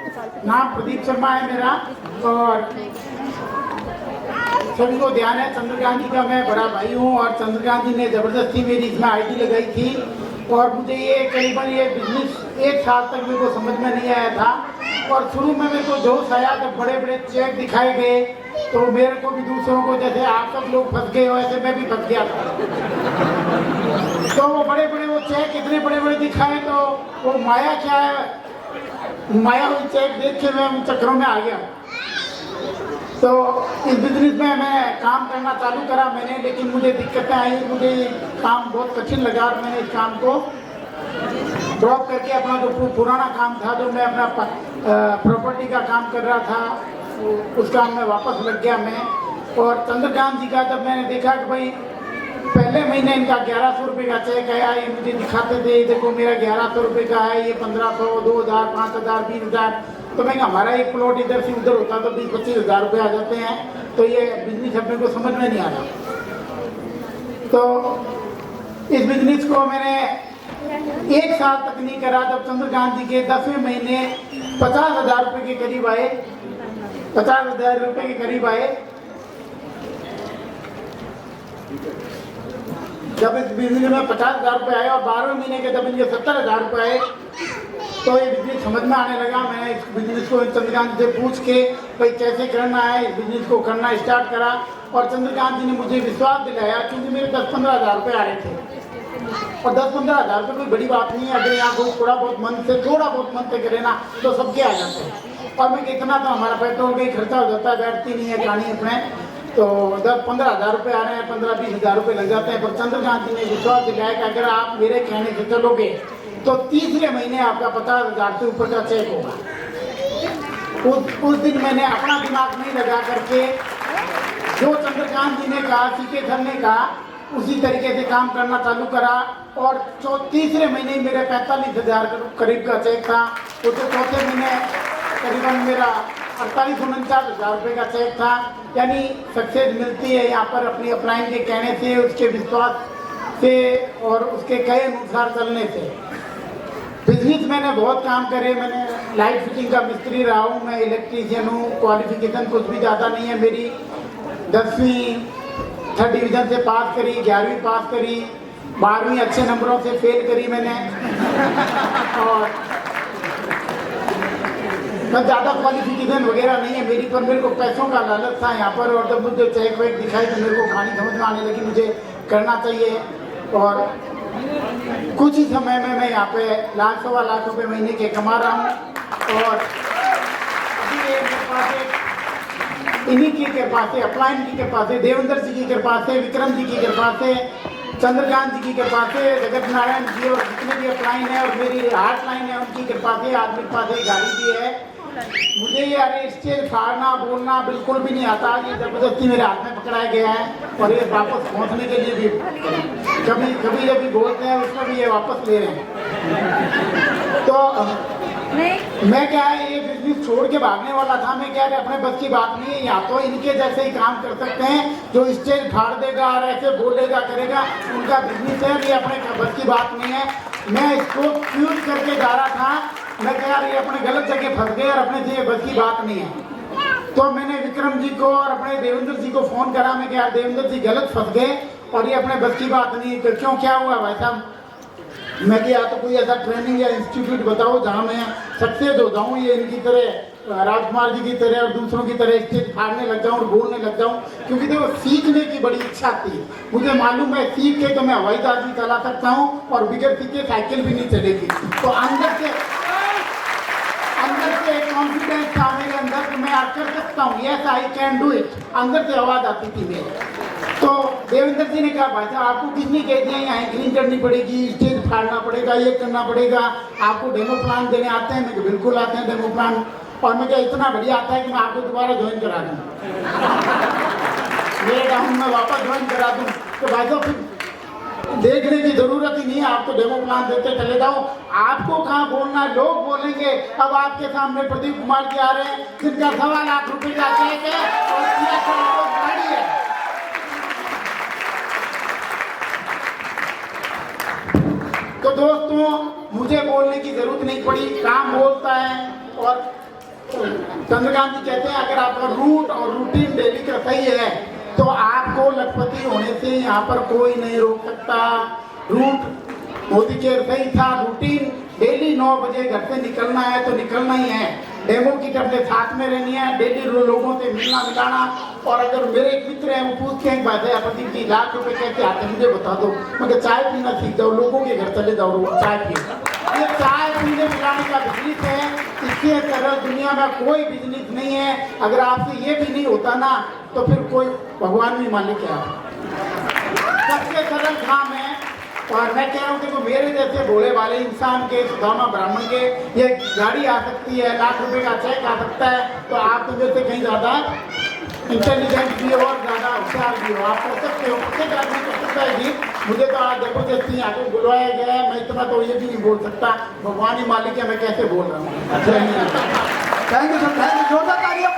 नाम प्रदीप शर्मा है मेरा। और सभी को ध्यान है चंद्रकांत जी का मैं बड़ा भाई हूँ और चंद्रकांत जी ने ज़बरदस्ती मेरी इसमें आईडी लगाई थी और मुझे ये करीबन ये बिजनेस 1 साल तक मेरे को समझ में नहीं आया था। और शुरू में मेरे को जोश आया जब बड़े बड़े चेक दिखाए गए तो मेरे को भी दूसरों को जैसे आप सब लोग फंस गए हो ऐसे मैं भी फंस गया था। तो वो बड़े बड़े वो चेक इतने बड़े बड़े दिखाए तो वो माया क्या है, माया हुई चेक देख के मैं उन चक्करों में आ गया। तो इस बिजनेस में मैं काम करना चालू करा मैंने, लेकिन मुझे दिक्कतें आई, मुझे काम बहुत कठिन लगा और मैंने इस काम को ड्रॉप करके अपना जो पुराना काम था जो मैं अपना प्रॉपर्टी का काम कर रहा था उस काम में वापस लग गया मैं। और चंद्रकांत जी का जब मैंने देखा कि भाई पहले महीने इनका 1100 रुपये का चेक आया, ये मुझे दिखाते थे देखो मेरा 1100 रुपये का है, ये 1500, 2000, 5000, 20000। तो मैं हमारा एक प्लॉट इधर से उधर होता तो 20-25 हज़ार रुपये आ जाते हैं। तो ये बिजनेस अपने को समझ में नहीं आ रहा। तो इस बिजनेस को मैंने 1 साल तक नहीं करा जब चंद्रकांत जी के 10वें महीने 50,000 रुपये के करीब आए, 50,000 रुपये के करीब आए। जब इस बिजनेस में 50,000 रुपये आए और 12वें महीने के जब इनके 70,000 रुपये आए तो ये बिजनेस समझ में आने लगा। मैंने इस बिजनेस को चंद्रकांत से पूछ के भाई कैसे करना है इस बिजनेस को करना स्टार्ट करा और चंद्रकांत जी ने मुझे विश्वास दिलाया क्योंकि मेरे 10-15 हज़ार रुपये आ रहे थे। और 10-15 हज़ार रुपये कोई बड़ी बात नहीं है, अगर यहाँ को थोड़ा बहुत मन से करे ना तो सबके आ जाते हैं। और मैं इतना तो हमारा पेट्रोल का ही खर्चा हो जाता है, बैठती नहीं है कहानी अपने। तो 10-15 हज़ार रुपये आ रहे हैं, 15-20 हज़ार रुपये लग जाते हैं। पर चंद्रकांत जी ने विश्वास दिलाया कि अगर आप मेरे कहने से चलोगे तो तीसरे महीने आपका 50,000 से ऊपर का चेक होगा। उस दिन मैंने अपना दिमाग नहीं लगा करके जो चंद्रकांत जी ने कहा, सीके सर ने कहा, उसी तरीके से काम करना चालू करा। और तीसरे महीने मेरे 45,000 करीब का चेक था। तो चौथे महीने करीबन मेरा 48-49 हज़ार रुपये का चेक था। यानी सक्सेस मिलती है यहाँ पर अपनी अपलाइन के कहने से, उसके विश्वास से और उसके कहे अनुसार चलने से। बिजनेस मैंने बहुत काम करे, मैंने लाइट फिटिंग का मिस्त्री रहा हूँ, मैं इलेक्ट्रीशियन हूँ। क्वालिफिकेशन कुछ भी ज़्यादा नहीं है मेरी, 10वीं 3rd डिवीज़न से पास करी, 11वीं पास करी, 12वीं अच्छे नंबरों से फेल करी मैंने। और मैं ज़्यादा क्वालिफिकेशन वगैरह नहीं है मेरी, पर मेरे को पैसों का लालच था यहाँ पर। और जब मुझे चेक वेक दिखाई तो मेरे को कहानी समझ में आने लगी मुझे करना चाहिए। और कुछ ही समय में मैं यहाँ पे 1-1.25 लाख रुपए महीने के कमा रहा हूँ। और अभी मेरे पास इन्हीं की कृपा से, अपलाइन की कृपा से, देवेंद्र जी की कृपा से, विक्रम जी की कृपा से, चंद्रकांत जी की कृपा से, जगत नारायण जी और जितने भी अपलाइन है और मेरी हार्ट लाइन है उनकी कृपा से आज मेरे पास एक गाड़ी भी है। मुझे यार स्टेज फाड़ना बोलना बिल्कुल भी नहीं आता, ये जबरदस्ती मेरे हाथ में पकड़ाया गया है। और ये वापस पहुंचने के लिए भी कभी कभी जब भी बोलते हैं उसमें भी ये वापस ले रहे हैं। तो मैं क्या है ये बिजनेस छोड़ के भागने वाला था। मैं क्या है अपने बस की बात नहीं है, या तो इनके जैसे ही काम कर सकते हैं जो स्टेज फाड़ देगा और ऐसे बोलेगा करेगा, उनका बिजनेस है, ये अपने बस की बात नहीं है। मैं इसको फ्यूज करके जा रहा था, मैं क्या ये अपने गलत जगह फंस गए और अपने से बस की बात नहीं है। तो मैंने विक्रम जी को और अपने देवेंद्र जी को फ़ोन करा, मैं क्या देवेंद्र जी गलत फंस गए और ये अपने बस की बात नहीं है। क्यों क्या हुआ भाई साहब? मैं क्या तो कोई ऐसा ट्रेनिंग या इंस्टीट्यूट बताओ जहाँ मैं सक्सेस हो जाऊँ, ये इनकी तरह राजकुमार जी की तरह और दूसरों की तरह स्टेज फाड़ने लग जाऊँ और बोलने लग जाऊँ। क्योंकि देखो सीखने की बड़ी इच्छा थी, मुझे मालूम है सीख के तो मैं हवाई जहाज भी चला सकता हूँ और बिगड़ सीखे साइकिल भी नहीं चलेगी। तो अंदर से कॉन्फिडेंस था मेरे अंदर कि मैं आज कर सकता हूँ, yes I can do it. अंदर से आवाज़ आती थी मेरे। तो देवेंद्र जी ने कहा भाई साहब आपको किसने कह दिया यहाँ एंकरिंग करनी पड़ेगी, स्टेज फाड़ना पड़ेगा, ये करना पड़ेगा, आपको डेमो प्लान देने आते हैं? मैं बिल्कुल आते हैं डेमो प्लान। और मुझे इतना बढ़िया आता है कि मैं आपको दोबारा ज्वाइन करा दूँ, मेरे डाउन में वापस ज्वाइन करा दूँ। तो भाई साहब फिर देखने की जरूरत ही नहीं है, आप तो डेमो प्लान देते चले जाओ। आपको कहाँ बोलना है, लोग बोलेंगे। अब आपके सामने प्रदीप कुमार जी आ रहे हैं जिनका 1.25 लाख रुपए का चेक है और गाड़ी है। तो दोस्तों मुझे बोलने की जरूरत नहीं पड़ी, काम बोलता है। और चंद्रकांत जी कहते हैं अगर आपका रूट और रूटीन डेली का सही है तो आपको लखपति होने से यहाँ पर कोई नहीं रोक सकता। रूट मोदी के सही था, रूटीन डेली 9 बजे घर से निकलना है तो निकलना ही है। डेमो किट अपने साथ में रहनी है, डेली लोगों से मिलना मिलाना। और अगर मेरे एक मित्र हैं वो पूछते हैं प्रदीप जी लाख रुपए कैसे आते हैं मुझे बता दो, मगर चाय पीना सीख जाओ, लोगों के घर चले जाओ, चाय पिए। ये चाय पीने मिलाने का बिजनेस है, इसके तरह दुनिया में कोई बिजनेस नहीं है। अगर आपसे ये भी नहीं होता ना तो फिर कोई भगवान भी मालिक है। सबसे सरल काम है। और मैं कह रहा हूँ कि मेरे जैसे भोले वाले इंसान के, सुदामा ब्राह्मण के ये गाड़ी आ सकती है, लाख रुपए का चेक आ सकता है, तो आप तो जैसे कहीं ज़्यादा इंटेलिजेंट भी हो और ज़्यादा होशियार भी हो, आप कर सकते हो। प्रत्येक आदमी कर सकता है जी। मुझे तो आज जबरदस्ती आगे बुलवाया गया है, मैं इतना तो ये भी नहीं बोल सकता, भगवान ही मालिक है, मैं कैसे बोल रहा हूँ। Thank you sir, thank you, जोरदार तालियां।